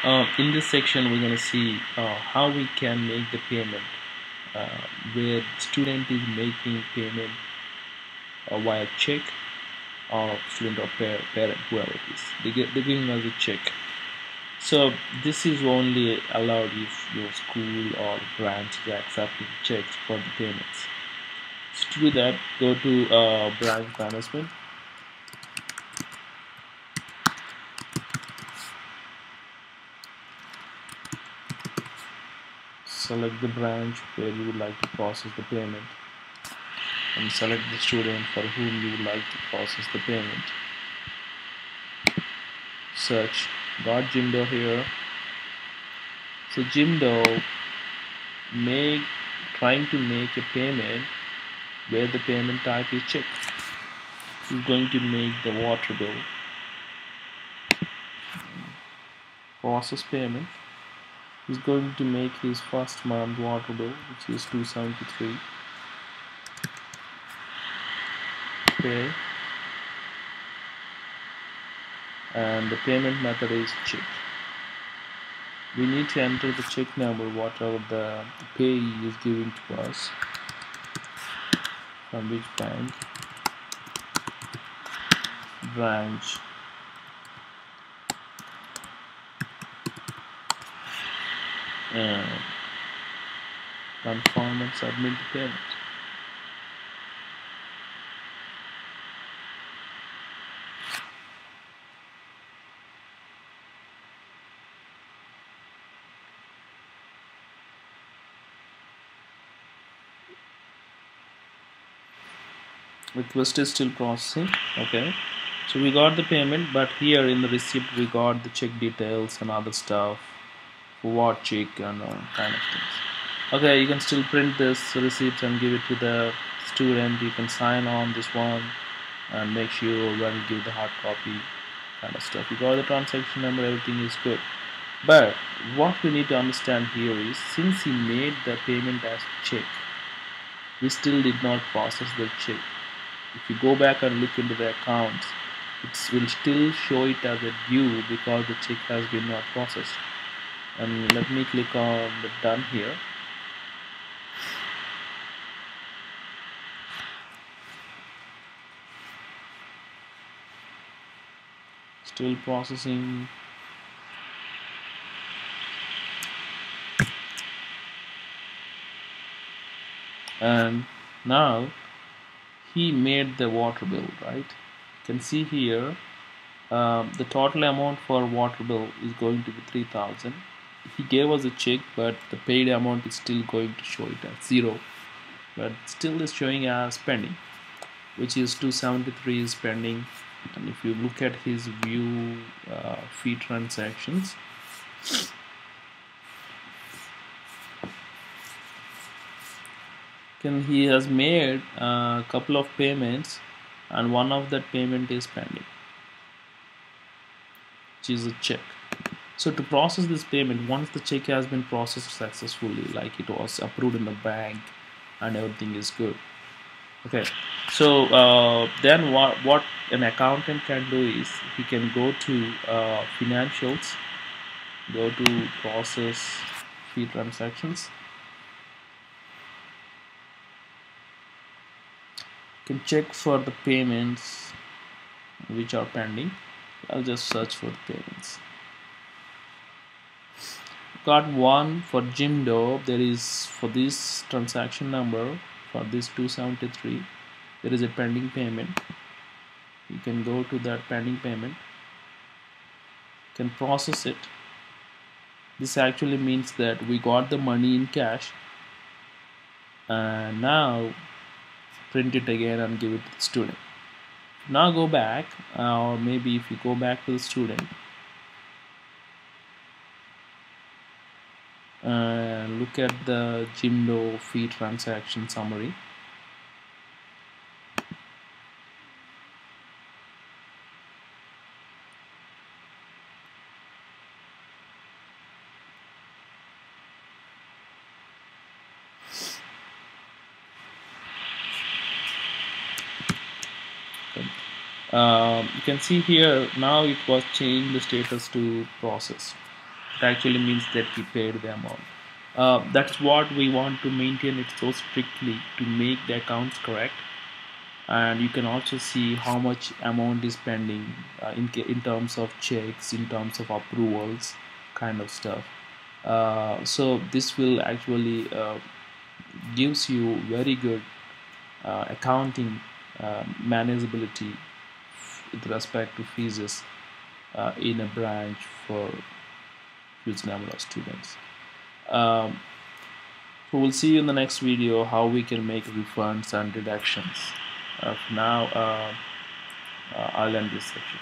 In this section, we're going to see how we can make the payment uh, where student is making payment via check or student or parent, whoever it is. They're giving us a check. So this is only allowed if your school or branch is accepting checks for the payments. So to do that, go to branch management. Select the branch where you would like to process the payment and select the student for whom you would like to process the payment. Search, got Jimdo here. So Jimdo trying to make a payment where the payment type is check. He's going to make the water bill, process payment. He's going to make his first month water bill, which is 273. Pay, and the payment method is check. We need to enter the check number whatever the payee is giving to us, from which bank, branch, and confirm and submit the payment. Request is still processing. Okay, so we got the payment, but here in the receipt we got the check details and other stuff, what check and all kind of things. Okay, you can still print this receipt and give it to the student. You can sign on this one and make sure when you give the hard copy kind of stuff. You got the transaction number, everything is good. But what we need to understand here is, since he made the payment as check, we still did not process the check. If you go back and look into the accounts, it will still show it as a due because the check has been not processed. And let me click on the done here. Still processing. And now he made the water bill, right? You can see here the total amount for water bill is going to be 3,000. He gave us a check, but the paid amount is still going to show it as 0, but still is showing as pending, which is 273 is pending. And if you look at his view fee transactions, he has made a couple of payments and one of that payment is pending, which is a check. So to process this payment, once the check has been processed successfully, like it was approved in the bank and everything is good, okay, so then what an accountant can do is he can go to financials, go to process fee transactions, can check for the payments which are pending. I'll just search for the payments. Got one for Jimdo. There is, for this transaction number, for this 273, there is a pending payment. You can go to that pending payment, can process it. This actually means that we got the money in cash, and now print it again and give it to the student. Now go back, or maybe if you go back to the student and look at the Jimdo fee transaction summary, you can see here now it was changed the status to process. It actually means that he paid the amount. That's what we want to maintain it so strictly to make the accounts correct. And you can also see how much amount is pending in terms of checks, in terms of approvals, kind of stuff. So this will actually gives you very good accounting manageability with respect to fees in a branch for huge number of students. Um, so we'll see you in the next video how we can make refunds and deductions. For now, I'll end this section.